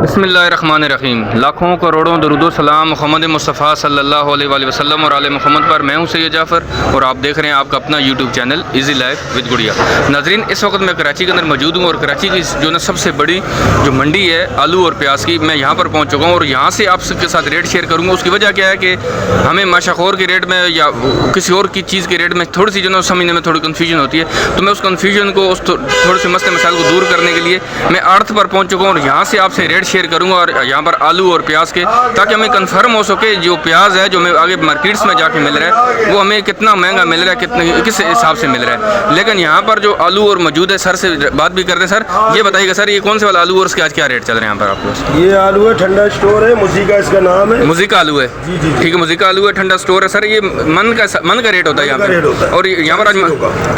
बिस्मिल्लाहिर्रहमानिर्रहीम। लाखों करोड़ों दरूद सलाम मोहम्मद मुस्तफ़ा सल्लल्लाहु अलैहि वसल्लम और आले मोहम्मद पर। मैं हूं सैयद जाफ़र और आप देख रहे हैं आपका अपना YouTube channel easy life with गुड़िया। नाजरीन, इस वक्त मैं कराची के अंदर मौजूद हूं और कराची की जो ना सबसे बड़ी जो मंडी है आलू और प्याज की, मैं यहां पर पहुंच चुका हूं और यहां से आपके साथ रेट शेयर करूंगा। उसकी वजह क्या है कि हमें माशाखोर के रेट में या किसी और की चीज़ के रेट में थोड़ी सी जो ना समझने में थोड़ी कन्फ्यूजन होती है, तो मैं उस कन्फ्यूजन को थोड़े से मसले मसाइल को दूर करने के लिए मैं आड़त पर पहुँच चुका हूँ और यहाँ से आपसे रेट शेयर करूँगा और यहाँ पर आलू और प्याज के, ताकि हमें कंफर्म हो सके जो प्याज है जो हमें आगे मार्केट्स में जाके मिल रहा है वो हमें कितना महंगा मिल रहा है, कितने किस हिसाब से मिल रहा है। लेकिन यहाँ पर जो आलू और मौजूद है, सर से बात भी करते हैं। सर ये बताइएगा सर, ये कौन से वाला आलू और उसके आज क्या रेट चल रहे हैं यहाँ पर आपको? ये आलू है, ठंडा स्टोर है, मुजीका इसका नाम है। मुजीका आलू है, ठीक है, मुजीका आलू है, ठंडा स्टोर है। सर ये मन का रेट होता है यहाँ पर, और यहाँ पर आज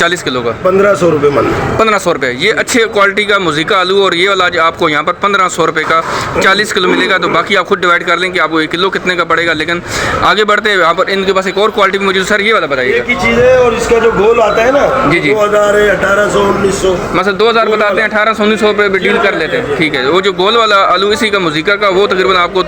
40 किलो का 1500 रुपये मन। 1500 रुपये। ये अच्छे क्वालिटी का मुजीका आलू और ये वाला आपको यहाँ पर 1500 रुपये का 40 किलो मिलेगा। तो बाकी आप खुद डिवाइड कर लें कि आपको 1 किलो कितने का पड़ेगा। लेकिन आगे बढ़ते हैं, यहाँ पर इनके पास एक और क्वालिटी भी मौजूद। सर ये वाला बताइए एक ही चीज़ है और इसका जो गोल आता है ना, जी 2000 है, 1800, 1900, मतलब 2000 बताते हैं, 1800-1900 रुपये भी डील कर लेते हैं। ठीक है, वो जो गोल वाला आलू इसी का मुजीका का वो तकरीबन आपको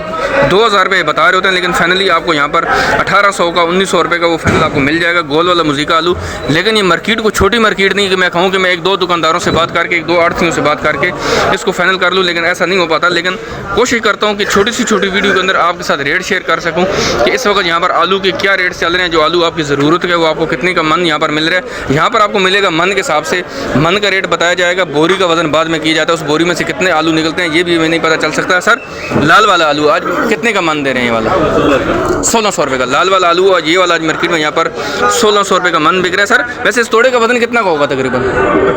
2000 रुपये बता रहे होते हैं, लेकिन फाइनली आपको यहाँ पर 1800 का 1900 रुपये का वो फाइनल आपको मिल जाएगा गोल वाला मुजीका आलू। लेकिन ये मार्केट को छोटी मार्केट नहीं कि मैं कहूँ कि मैं 1-2 दुकानदारों से बात करके 1-2 आड़तियों से बात करके इसको फाइनल कर लूँ, लेकिन ऐसा नहीं हो पाता। लेकिन कोशिश करता हूँ कि छोटी सी छोटी वीडियो के अंदर आपके साथ रेट शेयर कर सकूँ कि इस वक्त यहाँ पर आलू के क्या रेट चल रहे हैं, जो आलू आपकी ज़रूरत है वो आपको कितने का मन यहाँ पर मिल रहा है। यहाँ पर आपको मिलेगा मन के हिसाब से, मन का रेट बताया जाएगा। बोरी का वजन बाद में किया जाता है, उस बोरी में से कितने आलू निकलते हैं ये भी हमें नहीं पता चल सकता। सर लाल वाला आलू आज कितने का मन दे रहे हैं? ये वाला 1600 रुपये का लाल वाला आलू, और ये वाला आज मार्केट में यहाँ पर 1600 रुपये का मन बिक रहा है। सर वैसे इस तोड़े का वजन कितना का होगा तकरीबन?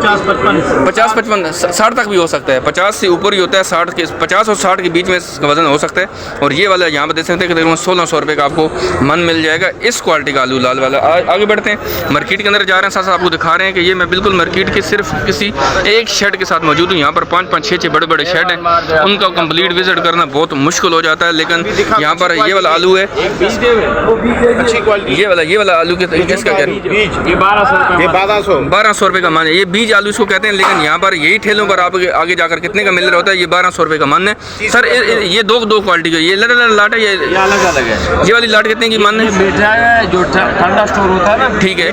50-55 60 तक भी हो सकता है, 50 से ऊपर ही होता है, 50 और 60 के बीच में इसका वजन हो सकता है। और ये वाला यहाँ पर देख सकते हैं कि 1600 रुपये का आपको मन मिल जाएगा इस क्वालिटी का आलू लाल वाला। आगे बढ़ते हैं, मार्केट के अंदर जा रहे हैं, साथ साथ आपको दिखा रहे हैं कि ये मैं बिल्कुल मार्केट के सिर्फ किसी एक शेड के साथ मौजूद हूँ। यहाँ पर 5-5 6-6 बड़े शेड हैं, उनका कंप्लीट विजिट करना बहुत मुश्किल हो जाता है। लेकिन यहाँ पर ये वाला आलू है, ये वाला आलू किसका क्या? 1200 रुपये का मन है। ये बीज आलू इसको कहते हैं, लेकिन यहाँ पर यही ठेलों पर आप आगे जाकर कितने का मिल रहा होता है? ये 1200 रुपये का मन है। सर ये दो क्वालिटी का, ये लाट है, ये अलग है। ये वाली लाट कितने की मन है? मीठा है जो ठंडा स्टोर होता है ना, ठीक है,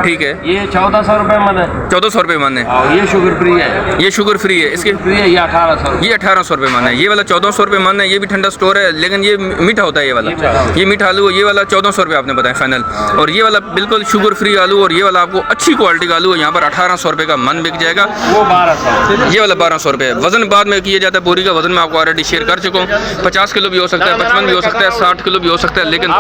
ठीक है, ये 1400 रुपये मन है। 1400 रुपये मन है। ये शुगर फ्री है, ये शुगर फ्री है, इसके फ्री है। ये 1800, ये 1800 रुपये मन है। ये वाला 1400 रुपये मन है, ये भी ठंडा स्टोर है, लेकिन ये मीठा होता है। ये वाला ये मीठा आलू, ये वाला 1400 रुपये आपने बताया फाइनल। और ये वाला बिल्कुल शुगर फ्री आलू, और ये वाला आपको अच्छी क्वालिटी का आलू है, यहाँ पर 1800 रुपये का मन बिक जाएगा। वो 1200, ये वाला 1200 रुपये। वजन बाद में किया जाता है, बोरी का वजन मैं आपको ऑलरेडी शेयर कर चुका हूँ। 50 किलो भी हो सकता है, 55 भी हो सकता है, 60 किलो भी हो सकता है। लेकिन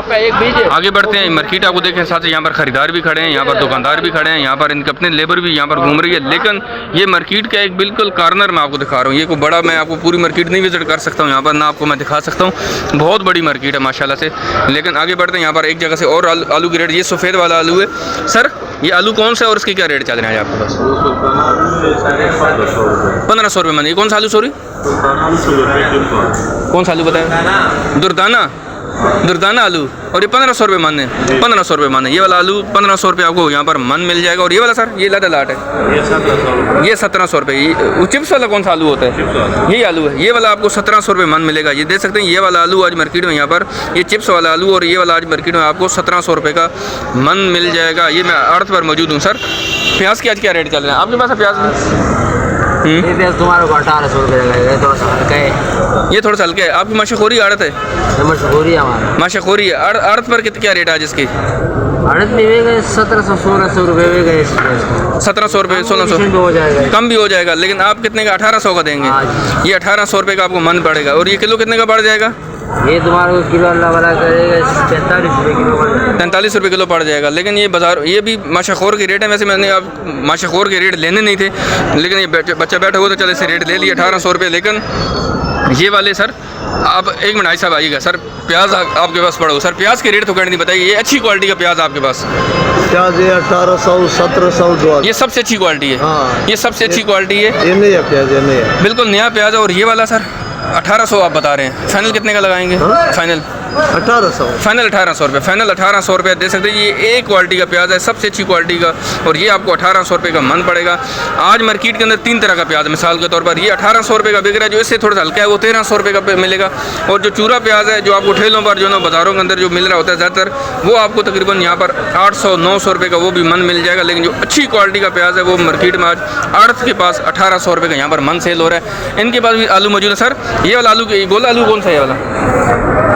आगे बढ़ते हैं, मार्केट आपको देखें, साथ ही यहाँ पर खरीदार भी खड़े हैं, यहाँ पर दुकानदार भी खड़े हैं, यहाँ पर इनके अपने लेबर भी यहाँ पर घूम रही है। लेकिन ये मार्केट का एक बिल्कुल कॉर्नर मैं आपको दिखा रहा हूँ। ये कोई बड़ा, मैं आपको पूरी मार्केट नहीं विजिट कर सकता हूँ यहाँ पर, ना आपको मैं दिखा सकता हूँ, बहुत बड़ी मार्केट है माशाल्लाह से। लेकिन आगे बढ़ते हैं, यहाँ पर एक जगह से और आलू की रेट, ये सफ़ेद वाला आलू है। सर ये आलू कौन सा है और इसके क्या रेट चल रहे हैं आपके पास? 1500 रुपये मन। ये कौन सा आलू? सॉरी कौन सा आलू बताया? दुर्दाना आलू, और ये 1500 रुपये मन है। 1500 रुपये मन है। ये वाला आलू 1500 रुपये आपको यहाँ पर मन मिल जाएगा। और ये वाला सर, ये लाट है, ये 1700 रुपये। वो चिप्स वाला कौन सा आलू होता है? यही आलू है। ये वाला आपको 1700 रुपये मन मिलेगा। ये देख सकते हैं, ये वाला आलू आज मार्केट में यहाँ पर, ये चिप्स वाला आलू, और ये वाला आज मार्केट में आपको 1700 रुपये का मन मिल जाएगा। ये मैं आड़त पर मौजूद हूँ। सर प्याज के आज क्या रेट चल रहे हैं आपके पास? प्याज में तुम्हारे को 1800 रुपये लगेगा, थोड़ा सा हल्का है, ये थोड़ा सा हल्का है। आपकी माशाखोरी आड़त है? मशहूरी है हमारा, माशाखोरी है। आड़त पर क्या रेट आज इसकी? आड़त में गए 1700-1600 रुपये में गए, 1700 रुपये, 1600 हो जाएगा, कम भी हो जाएगा। लेकिन आप कितने का? 1800 का देंगे। ये 1800 रुपये का आपको मन पड़ेगा। और ये किलो कितने का बढ़ जाएगा? ये तुम्हारे को किलो अल्लाह वाला करेगा 45 रुपये किलो, 43 रुपये किलो पड़ जाएगा। लेकिन ये बाजार, ये भी माशाखोर के रेट है। वैसे मैंने आप माशाखोर के रेट लेने नहीं थे, लेकिन ये बच्चा बैठा हुआ तो चले इसे रेट ले लिया 1800 रुपये। लेकिन ये वाले सर, आप एक मिनट साहब आइएगा। सर प्याज आपके पास पड़ा हो, सर प्याज के रेट तो नहीं बताइए। ये अच्छी क्वालिटी का प्याज आपके पास? प्याज ये 1800, 1700। ये सबसे अच्छी क्वालिटी है। हाँ, ये सबसे अच्छी क्वालिटी है। ये नहीं है प्याज, ये नहीं है, बिल्कुल नया प्याज है। और ये वाला सर 1800 आप बता रहे हैं, फाइनल कितने का लगाएंगे? फाइनल 1800 फाइनल 1800 रुपये, फाइनल 1800 रुपये दे सकते हैं। ये एक क्वालिटी का प्याज है, सबसे अच्छी क्वालिटी का, और ये आपको 1800 रुपये का मन पड़ेगा। आज मार्केट के अंदर 3 तरह का प्याज है, मिसाल के तौर पर ये 1800 रुपये का बिक रहा है, जो इससे थोड़ा सा हल्का है वो 1300 रुपये का मिलेगा। और जो चूरा प्याज है जो आपको ठेलों पर जो ना बाज़ारों के अंदर जो मिल रहा होता है ज़्यादातर, वो आपको तकरीबन यहाँ पर 800-900 रुपये का वो भी मन मिल जाएगा। लेकिन जो अच्छी क्वालिटी का प्याज है वो मार्केट में आज आड़त के पास 1800 रुपये का यहाँ पर मन सेल हो रहा है। इनके पास भी आलू मौजूद है। सर ये वाला आलू, गोला आलू कौन सा है ये वाला?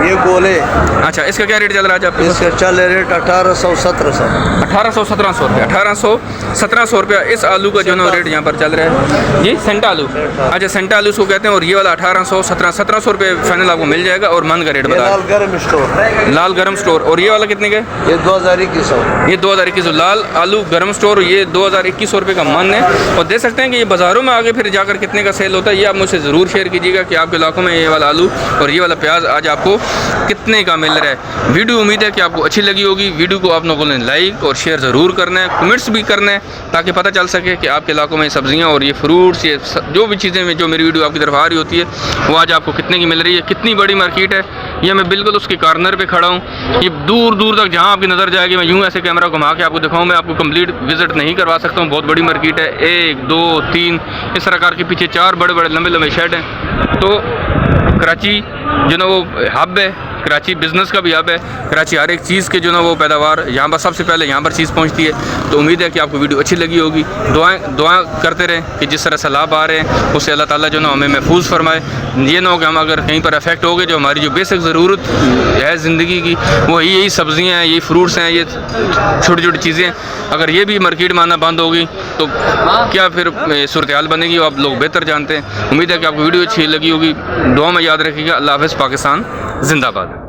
ये गोले, अच्छा, इसका क्या रेट चल रहा है आज आपके पास? इसका चल रेट 1800-1700। 1800-1700 रुपये, 1800-1700 रुपया इस आलू का जो ना रेट यहाँ पर चल रहा है जी। सेंटा आलू, अच्छा सेंटा आलू इसको कहते हैं। और ये वाला 1800-1700 रुपये फाइनल आपको मिल जाएगा। और मन का रेट बता लाल गरम स्टोर, लाल गरम स्टोर। और ये वाला कितने का है? ये 2021। ये 2021 लाल आलू गरम स्टोर, ये 2021 रुपये का मन है। और देख सकते हैं कि ये बाज़ारों में आगे फिर जाकर कितने का सेल होता है, ये आप मुझसे ज़रूर शेयर कीजिएगा कि आपके इलाकों में ये वाला आलू और ये वाला प्याज आज आपको कितने का मिल रहा है। वीडियो उम्मीद है कि आपको अच्छी लगी होगी। वीडियो को आप लोगों ने लाइक और शेयर ज़रूर करना है, कमेंट्स भी करना है, ताकि पता चल सके कि आपके इलाकों में सब्ज़ियाँ और ये फ्रूट्स, ये जो भी चीज़ें जो मेरी वीडियो आपकी तरफ आ रही होती है वो आज आपको कितने की मिल रही है। कितनी बड़ी मार्केट है, ये मैं बिल्कुल उसके कॉर्नर पे खड़ा हूँ। ये दूर दूर तक जहाँ आपकी नज़र जाएगी, मैं यूँ ऐसे कैमरा घुमा के आपको दिखाऊँ, मैं आपको कंप्लीट विजिट नहीं करवा सकता हूँ। बहुत बड़ी मार्केट है, 1 2 3 इस प्रकार के पीछे 4 बड़े बड़े लंबे लंबे शेड हैं। तो कराची जो ना वो हब है, कराची बिज़नेस का भी हब है। कराची हर एक चीज़ के जो ना वो पैदावार यहाँ पर सबसे पहले यहाँ पर चीज़ पहुँचती है। तो उम्मीद है कि आपको वीडियो अच्छी लगी होगी। दुआ करते रहें कि जिस तरह सैलाब आ रहे हैं उससे अल्लाह ताला जो ना हमें महफूज फरमाए। ये ना हो कि हम अगर कहीं पर अफेक्ट हो गए, जो हमारी जो बेसिक ज़रूरत है ज़िंदगी की वो यही सब्ज़ियाँ हैं, यही फ्रूट्स हैं, ये छोटी छोटी चीज़ें, अगर ये भी मार्केट में आना बंद होगी तो क्या फिर सूरत हाल बनेगी, वो आप लोग बेहतर जानते हैं। उम्मीद है कि आपको वीडियो अच्छी लगी होगी। दुआ में याद रखिएगा। अल्लाह हाफ़िज़। पाकिस्तान जिंदाबाद।